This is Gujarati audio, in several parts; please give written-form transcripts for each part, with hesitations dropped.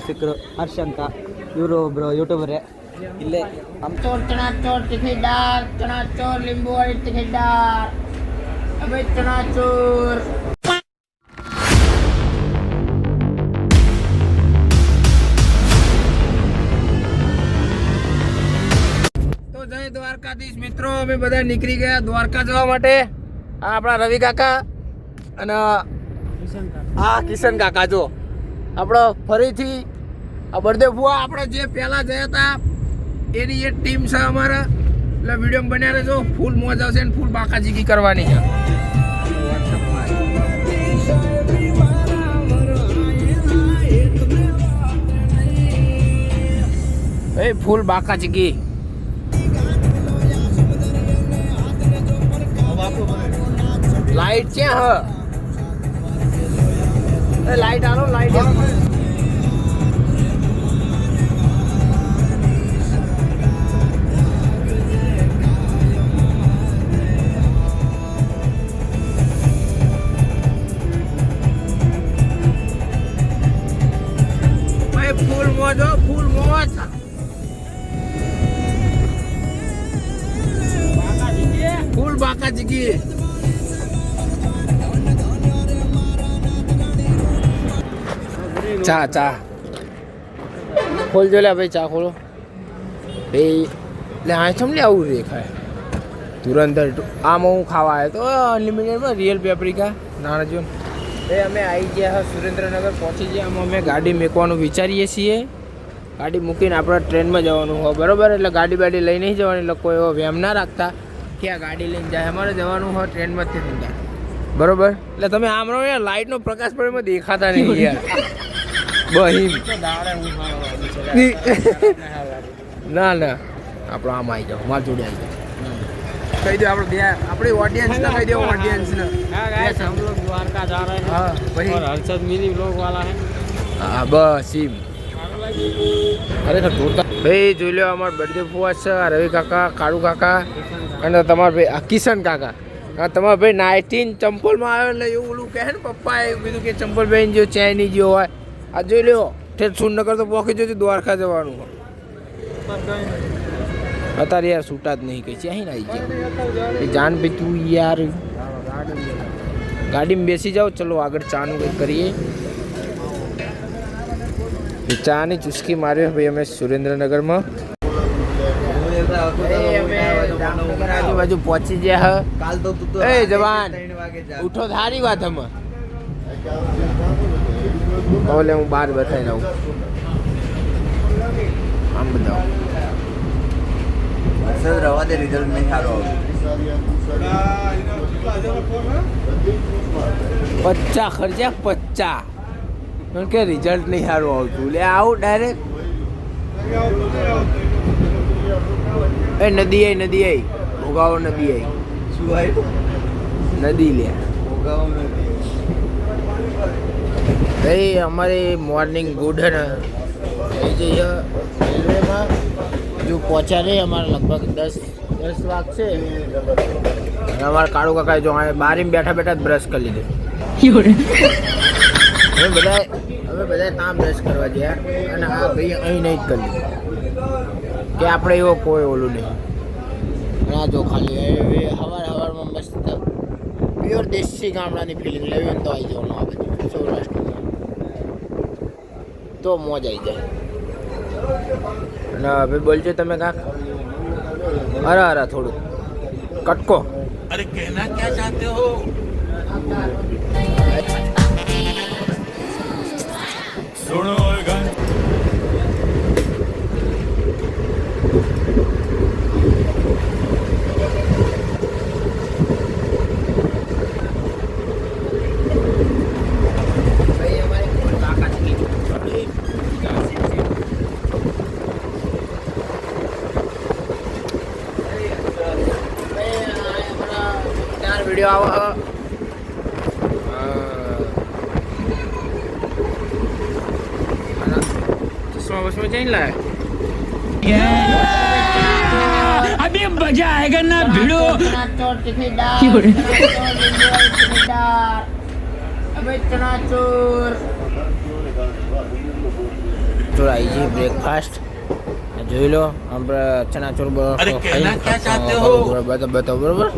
ಸಿಕ್ಕರು ಹರ್ಷ ಅಂತ ಇವರು ಒಬ್ರು ಯೂಟ್ಯೂಬರ್ ಇಲ್ಲೇ चोर चनाचोर टिफिदार चनाचोर नींबू वाली टिफिदार अबे चनाचोर તો જય દ્વારકાધીશ મિત્રો, અમે બધા નીકળી ગયા દ્વારકા જવા માટે. આ આપણા રવિ કાકા અને આ કિશન કાકા. જો આપણો ફરીથી આ બળદેવ ભુવા આપણે જે પહેલા ગયા હતા એની એક ટીમ છે અમારા. એટલે વિડીયો બન્યા રહેજો, ફૂલ મોજ આવશે ને ફૂલ બાકાજીકી કરવાની છે. એ ફૂલ બાકાજીકી. લાઈટ છે હ લાઈટ આલો લાઈટ ફૂલ મોજ ફૂલ મોજ. ફૂલ બાકાજીકી. ચા ચા ખોલજો લે ભાઈ, ચા ખોલો ભાઈ. એટલે હા ચમ લે આવું દેખાય તુરંત. આમાં હું ખાવા આવ્યો તો અનલિમિટેડમાં રિયલ પેપરિકા નાણાજોન. એ અમે આવી ગયા સુરેન્દ્રનગર પહોંચી ગયા. આમાં અમે ગાડી મૂકવાનું વિચારીએ છીએ. ગાડી મૂકીને આપણે ટ્રેનમાં જવાનું હોય બરાબર. એટલે ગાડી બાડી લઈ નહીં જવાની. એટલે કોઈ એવો વ્યામ ના રાખતા કે આ ગાડી લઈને જાય. અમારે જવાનું હોય ટ્રેનમાં જ ધંધા બરાબર. એટલે તમે આમ રહો યાર, લાઇટનો પ્રકાશ પણ એમાં દેખાતા નહીં યાર. બહીમ ના ના આપણો આમ આવી જાઓ, માર જોડે આવી જાઓ. કહી દો આપણે આપણી ઓડિયન્સ ને કહી દો. ઓડિયન્સ ને हम लोग द्वारका जा रहे हैं. हाँ वही और हर्षद मिनी व्लॉग वाला है. हाँ बस ઈમ ખરેખર જોરદાર. ભાઈ જોઈ લો, અમારા બળદેવ ફુવા છે, રવિ કાકા, કાળુ કાકા અને તમારા ભાઈ કિશન કાકા. હા તમારા ભાઈ નાઇટીન ચંપલમાં આવ્યો એટલે એવું ઓલું કહે ને પપ્પા એ કીધું કે ચંપલ પહેરીને જો ચેની જેવો હોય. આ જોઈ લો ઠેર સુરનગર તો પોકી જજો, દ્વારકા જવાનું અત્યારે યાર છૂટા જ નહીં કઈ છે. અહીં આવી ગયા જાન ભાઈ તું યાર ગાડીમાં બેસી જાઓ. ચલો આગળ ચાનું કંઈક કરીએ. ચાની ચુસ્કી માર્યો ભાઈ અમે સુરેન્દ્રનગરમાં. આજુબાજુ પહોંચી ગયા. એ જવાન ઉઠો, સારી વાત હમણાં બોલે. હું બહાર બતાવી દઉં આમ બતાવો. રવા દે, રિઝલ્ટ નહીં સારું આવ્યું. 50 ખર્ચા 50 કારણ કે રિઝલ્ટ નહીં સારું આવતું. લે આવું ડાયરેક્ટ. એ નદી આવી, નદી આવી, ભોગાવો નદી આવી. શું આવ્યું? નદી લે ભોગાવો નથી. ભાઈ અમારી મોર્નિંગ ગુડ હે ને એ જઈએ રેલવેમાં. હજુ પહોંચ્યા નહીં, અમારે લગભગ 10 વાગશે. અને અમારા કાળુ કાકા જો બારીમાં બેઠા બેઠા જ બ્રશ કરી લીધું. અમે બધા ત્યાં બ્રશ કરવા ગયા અને આ ભાઈ અહીં નહીં જ કરી લીધું કે આપણે એવો કોઈ ઓલું નહીં. આ જો ખાલી સવારમાં મસ્ત પ્યોર દેશી ગામડાની ફિલિંગ લેવી ને તો આવી જવાનું આ બધું સૌરાષ્ટ્રમાં તો મોજ આવી જાય. અને ભાઈ બોલજો તમે કાંક. અરે અરે થોડું કટકો. અરે કહેના ક્યાં ચાહતે હો? સુનો વિડીયો આવો. ચશ્મા બસમાં જઈને લાવે. अभी मजा आएगा ना भिड़ो. चनाचोर टिफिदार नींबू वाली टिफिदार अबे चनाचोर ચનાચોર આવી છે બ્રેકફાસ્ટ જોઈ લો આપણે ચનાચોર અરે કહેના ક્યાં ચાહતે હો બતાવો બરોબર.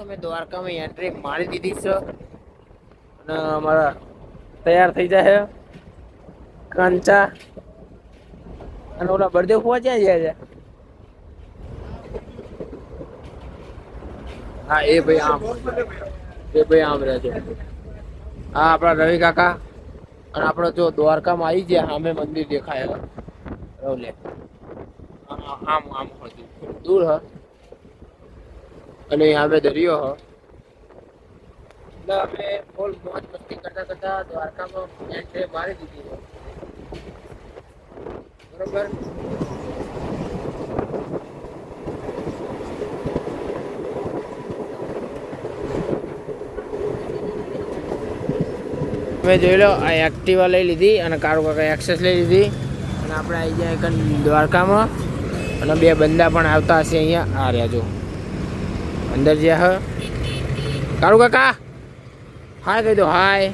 અમે દ્વારકામાં એન્ટ્રી મારી દીધી છે અને અમારા તૈયાર થઈ જાય કંચા અને ઓલા બળદેવ પહોંચ્યા જાય છે. હા એ ભાઈ આમ રહે છે. હા આપણા રવિ કાકા અને આપણે જો દ્વારકામાં આવી ગયા સામે મંદિર દેખાય રવલે આમ આમ દૂર હ અને સામે દરિયો હ એટલે અમે ફૂલ મોજ મસ્તી કરતા દ્વારકામાં એન્ટ્રી મારી દીધી બરોબર. તમે જોઈ લો આ એક્ટિવા લઈ લીધી અને કાળુ કાકા એક્સેસ લઈ લીધી અને આપણે આવી ગયા એક દ્વારકામાં અને બે બંદા પણ આવતા હશે અહીંયા. આ રહ્યા જો અંદર જ્યાં કાળુ કાકા હાય કહી દો હાય.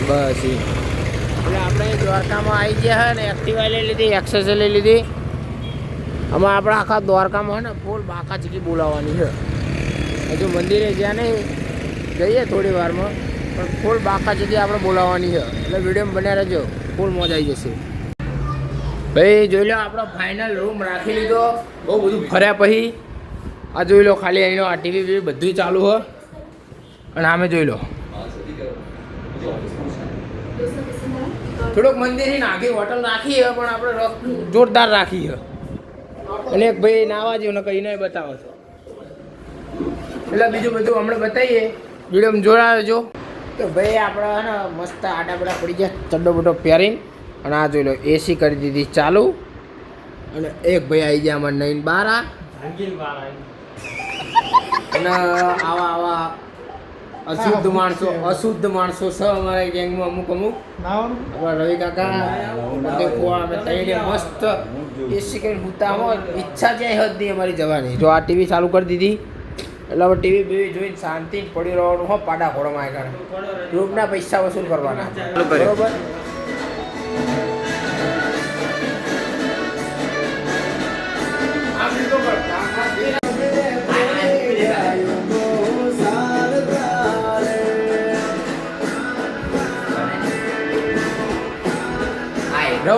બસ એટલે આપણે દ્વારકામાં આવી ગયા ને એક્ટિવા લઈ લીધી એક્સેસ લઈ લીધી. આમાં આપણે આખા દ્વારકામાં ને ફૂલ બાકા ચીકી બોલાવવાની છે. હજુ મંદિરે જ્યાં નહીં જઈએ થોડી વારમાં પણ ફૂલ બાકા ચીકી આપણે બોલાવવાની છે એટલે વિડીયોમાં બન્યા રહેજો ફૂલ મજા આવી જશે. ભાઈ જોઈ લો આપણો ફાઇનલ રૂમ રાખી લીધો બહુ બધું ફર્યા પછી. આ જોઈ લો ખાલી અહીંનો આ ટીવી બધું ચાલુ હોય અને આમે જોઈ લો થોડુંક મંદિરની નાખી હોટલ રાખી છે પણ આપણે જોરદાર રાખી છે. અને એક ભાઈ નાવા જેવું ને કહીને બતાવો છો એટલે બીજું બધું હમણાં બતાવીએ વિડીયોમાં જોડાજો. તો ભાઈ આપણે ને મસ્ત આડા બડા પડી ગયા ચડ્ડો બડો પહેરીને અને આ જોઈ લો એસી કરી દીધી ચાલુ અને એક ભાઈ આવી ગયા અમારે નઈન બારા અને આવા અશુદ્ધ માણસો છે અમારા ગેંગમાં અમુક આપણા રવિ કાકા અમે તઈને મસ્ત એસી કરીને હુતા હોય ઈચ્છા જ્યાં હદ નહીં અમારી જવાની. જો આ ટીવી ચાલુ કરી દીધી એટલે હવે ટીવી બીવી જોઈને શાંતિ પડી રહેવાનું હો પાડા ઘોડમાં આગળ ગ્રુપના પૈસા વસૂલ કરવાના બરોબર. રહો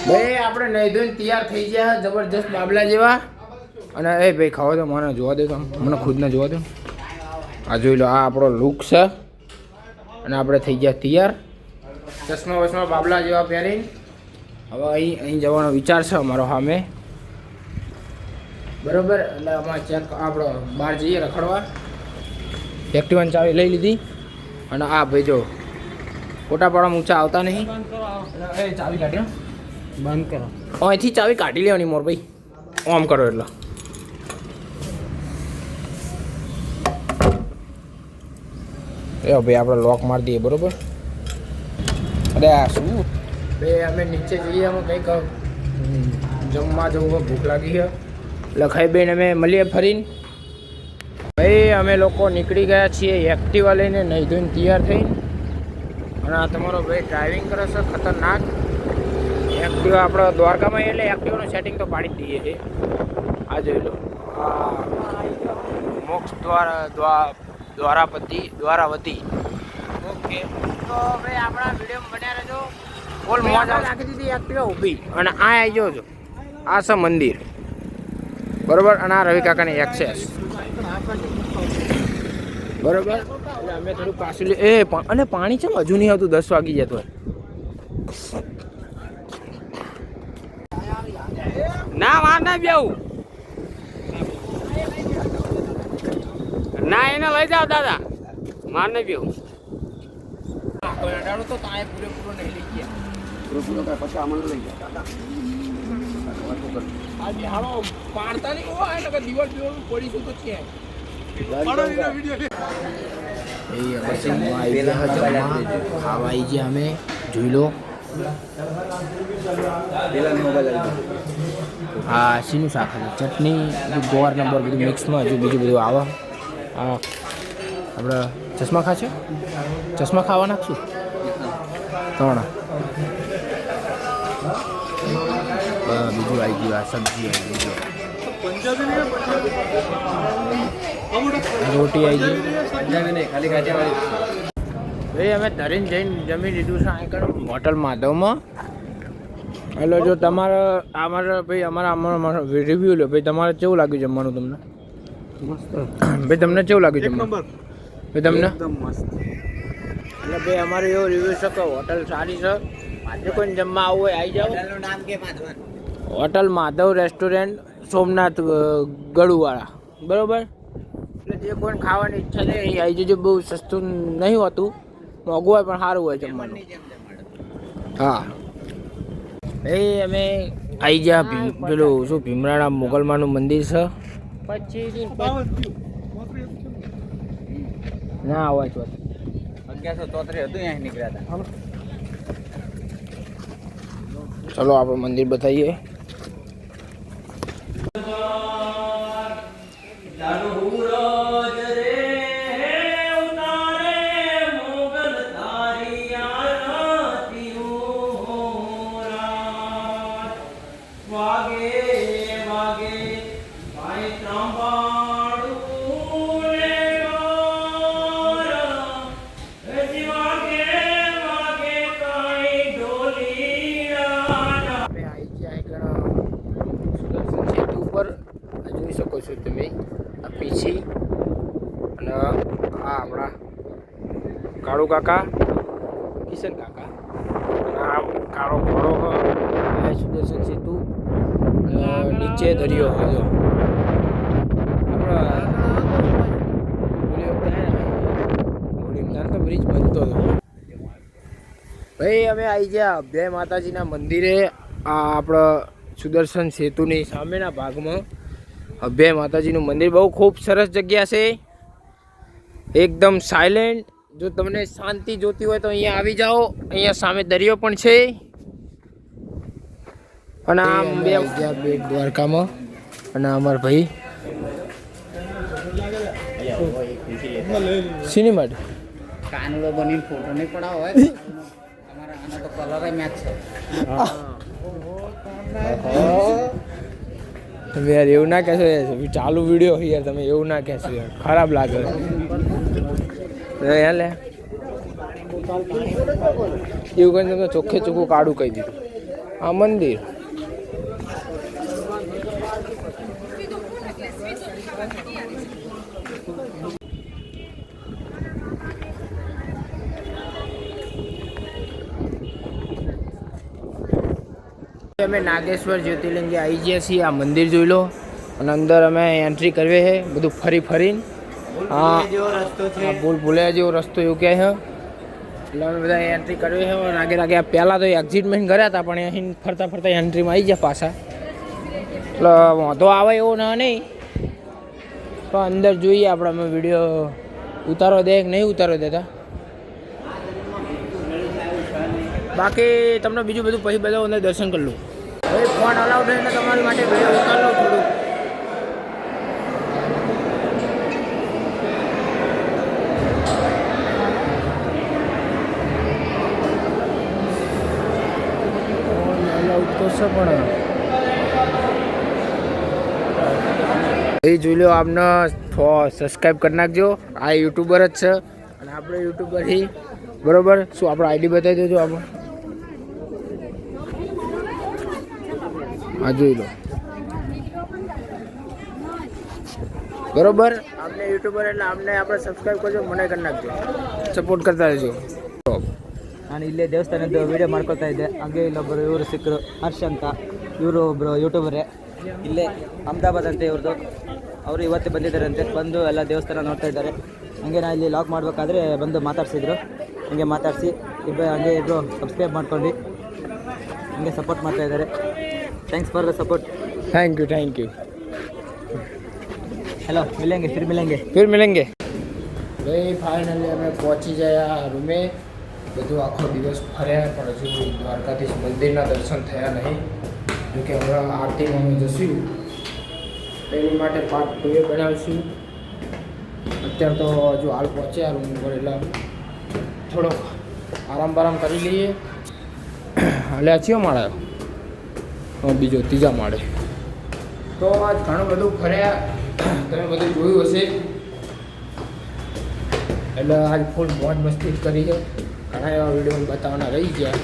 ભાઈ આપણે નહીં ધોઈને તૈયાર થઈ ગયા જબરજસ્ત બાબલા જેવા. અને એ ભાઈ ખાવા દો મને જોવા દો તો મને ખુદને જોવા દો. આ જોઈ લો આ આપણો લુક છે અને આપણે થઈ ગયા તૈયાર ચશ્મા વસમા બાબલા જેવા પહેરીને. હવે અહીં જવાનો વિચાર છે અમારો સામે બરોબર. એટલે અમારે ચેક આપણો બહાર જઈએ રખડવા. એક્ટિવાની ચાવી લઈ લીધી અને આ ભાઈ જો ફોટા પાડવા ઊંચા આવતા નહીં. એ ચાવી કાઢ્યો બંધ કરો અહીંથી ચાવી કાઢી લેવાની મોર ભાઈ ઓમ કરો એટલે. એ ભાઈ આપણે લોક મારી દઈએ બરોબર. અરે આ શું ભાઈ અમે નીચે જઈએ અમે કંઈક જમવા જવું ભૂખ લાગી છે એટલે ખાઈ બેન અમે મળીએ ફરીને. ભાઈ અમે લોકો નીકળી ગયા છીએ એક્ટિવા લઈને નહીં ધોઈને તૈયાર થઈને. અને આ તમારો ભાઈ ડ્રાઇવિંગ કરે છે ખતરનાક. એક્ટિવા આપણે દ્વારકામાં એટલે એક્ટિવાનું સેટિંગ તો પાડી જ દઈએ છીએ. આ જોઈ લો મોક્ષ દ્વારાવતી ઓકે. તો ભાઈ આપણા વિડીયો બન્યા રહેજો બોલ મોજ નાખી દીધી એક્ટિવા ઊભી અને આ આવી ગયો છો આ છે મંદિર બરોબર. અને આ રવિ કાકાની એક્સેસ બરોબર. એટલે અમે થોડું પાછું અને પાણી છે હજુ નહીં આવતું 10 વાગી જતો હોય. ના વાર ના બેવું ના એને લઈ જાઓ દાદા માર નહીં પીવું તો તાએ પૂરેપૂરો નહીં લઈ ગયા પૂરેપૂરો કાંઈ પછી આમાં લઈ ગયા આ બિહારો પાડતા નહીં હોય એટલે દિવાળ પીવાનું પડીશું તો છે ખાવા આવી ગયા અમે જોઈ લો હા શીનું શાક ચટણી ગોળ નંબર બધું મિક્સમાં હજુ બીજું બધું આવે હા આપણે ચશ્મા ખાશે ચશ્મા ખાવા નાખશું 3 બીજું આવી ગયું આ સબ્જી આવી ગયું રોટી આવી ગઈ ખાલી ભાઈ અમે તરીને જઈને જમી લીધું છે આગળ હોટલ માધવમાં એટલે જો તમારે અમારા રિવ્યૂ લો ભાઈ તમારે કેવું લાગ્યું જમવાનું તમને ભાઈ તમને કેવું લાગ્યું જમવાનું ભાઈ તમને એટલે ભાઈ અમારે એવો રિવ્યૂ છે કે હોટલ સારી છે આજે કોઈ જમવા આવવું હોય આવી જાઓ નામ કે હોટલ માધવ રેસ્ટોરન્ટ સોમનાથ ગળુવાળા બરાબર એટલે જે કોઈને ખાવાની ઈચ્છા છે અહીં આવી જજો બહુ સસ્તું નહીં હોતું મોંઘું હોય પણ સારું હોય જમવાનું હા એ અમે આવી ગયા પેલું શું ભીમરાણા મોગલમાનું મંદિર છે પછી ના અવાજ 1133 હતું અહીંયા નીકળ્યા હતા ચલો આપણે મંદિર બતાવીએ જોઈ શકો છો તમે આ પીછી અને આ આપણા કાળુ કાકા કિશન કાકા અને આ કાળો ઘોડો હોય સુદર્શન સેતુ નીચે દરિયો હોય તો બ્રિજ બનતો હતો ભાઈ અમે આવી ગયા અભય માતાજીના મંદિરે આ આપણા સુદર્શન સેતુની સામેના ભાગમાં અભય માતાજીનું મંદિર બહુ ખૂબ સરસ જગ્યા છે એકદમ સાયલેન્ટ જો તમને શાંતિ જોતી હોય તો અહીંયા આવી જાઓ અહીંયા સામે દરિયો પણ છે અને આમ બે બેટ દ્વારકામાં અને અમારા ભાઈ શીની માટે કાનુડો બનીને ફોટો નહીં પડાવો હોય અમારા આનો તો કલર મેચ છે તમે યાર એવું ના કહેશો ચાલુ વિડીયો યાર તમે એવું ના કહેશો યાર ખરાબ લાગે યાર લે એવું કરીને તમે ચોખ્ખે ચોખ્ખું કાઢું કહી દીધું આ મંદિર અમે નાગેશ્વર જ્યોતિર્લિંગે આવી ગયા છીએ આ મંદિર જોઈ લો અને અંદર અમે એન્ટ્રી કરવી છે બધું ફરીને હા ભૂલ ભૂલ્યા જેવો રસ્તો એવું કહે છે એટલે અમે બધા એન્ટ્રી કરવી છે અને આગે પહેલાં તો એક્ઝિટમેન્ટ કર્યા હતા પણ અહીં ફરતા એન્ટ્રીમાં આવી ગયા પાછા એટલે વાંધો આવે એવો ના નહીં તો અંદર જોઈએ આપણે અમે વિડીયો ઉતારો દે કે નહીં ઉતારો દેતા બાકી તમને બીજું બધું પછી બધા અંદર દર્શન કરી લઉં ભાઈ ફોન અલાઉડ હોય એટલે તમારી માટે વિડીયો ઉતાર લઉં થોડુંક અલાઉડ તો છે પણ એ જોઈ લો આપને સબસ્ક્રાઈબ કરી નાખજો આ યુટ્યુબર જ છે અને આપણે યુટ્યુબર ही બરોબર શું આપણો આઈડી બતાવી દેજો આપણે આ જોઈ લો બરોબર આપણે યુટ્યુબર એટલે આપણે સબસ્ક્રાઈબ કરજો મને કરી ನಾಕ್જો ಸಪೋರ್ಟ್ करता રહેજો ನಾನು ಇಲ್ಲೇ ದೇವಸ್ಥಾನದ ವಿಡಿಯೋ ಮಾಡ್ಕೊಳ್ತಾ ಇದ್ದೆ ಹಾಗೆ ಇಲ್ಲೊಬ್ಬರು ಇವರು ಸಿಕ್ಕರು ಹರ್ಷ ಅಂತ ಇವರು ಒಬ್ಬರು ಯೂಟ್ಯೂಬರೇ ಇಲ್ಲೇ ಅಹಮದಾಬಾದ್ ಅಂತ ಇವ್ರದ್ದು ಅವರು ಇವತ್ತೇ ಬಂದಿದ್ದಾರಂತೆ ಬಂದು ಎಲ್ಲ ದೇವಸ್ಥಾನ ನೋಡ್ತಾ ಇದ್ದಾರೆ ಹಂಗೆ ನಾ ಇಲ್ಲಿ ಲಾಕ್ ಮಾಡಬೇಕಾದ್ರೆ ಬಂದು ಮಾತಾಡ್ಸಿದ್ರು. ಹಂಗೆ ಮಾತಾಡಿಸಿ ಹಂಗೆ ಇಬ್ಬರು ಸಬ್ಸ್ಕ್ರೈಬ್ ಮಾಡ್ಕೊಂಡು ಹಂಗೆ ಸಪೋರ್ಟ್ ಮಾಡ್ತಾ ಇದ್ದಾರೆ. Thanks for the support. Thank you. Hello, मिलेंगे फिर मिलेंगे. ભાઈ ફાઇનલી અમે પહોંચી ગયા રૂમે. બધું આખો દિવસ ફર્યા પણ હજુ દ્વારકાધીશ મંદિરના દર્શન થયા નહીં. જોકે હમણાં આરતીમાં અમે જશું એની માટે પાર્ટ 2 બનાવીશું. અત્યારે તો હજુ હાલ પહોંચ્યા રૂમ ઉપર એટલે થોડોક આરામ કરી લઈએ. હાલે ચિયો માળે બીજો ત્રીજા માળે. તો આજ ઘણું બધું ફર્યા, તમે બધું જોયું હશે. એટલે આજ ફૂલ મોજ મસ્તી કરી છે. ઘણા એવા વિડીયો બતાવવાના રહી ગયા,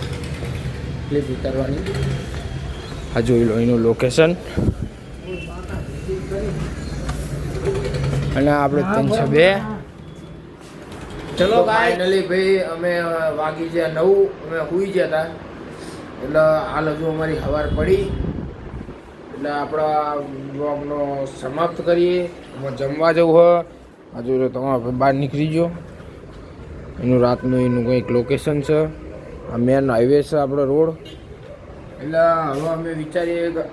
ક્લિપ ઉતારવાની. આ જોઈ લો એનું લોકેશન. અને આપણે 302. ચલો ફાઇનલી ભાઈ અમે વાગી ગયા 9. અમે સૂઈ ગયા હતા એટલે હાલ હજુ અમારી સવાર પડી એટલે આપણા બ્લોગનો સમાપ્ત કરીએ. એમાં જમવા જવું હોય હજુ તમારે બહાર નીકળી ગયો. એનું રાતનું એનું કંઈક લોકેશન છે. આ મેન હાઈવે છે આપણો રોડ. એટલે હવે અમે વિચારીએ કે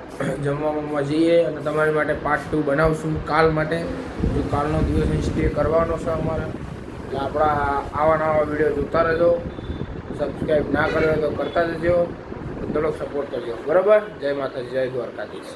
જમવામાં જઈએ અને તમારી માટે પાર્ટ 2 બનાવશું કાલ માટે. જો કાલનો દિવસ સ્ટે કરવાનો છે અમારે એટલે આપણા આવા નવા વિડીયો જોતા રહેજો. સબસ્ક્રાઈબ ના કર્યો તો કરતા જજો. થોડોક સપોર્ટ કરજો. બરાબર. જય માતાજી, જય દ્વારકાધીશ.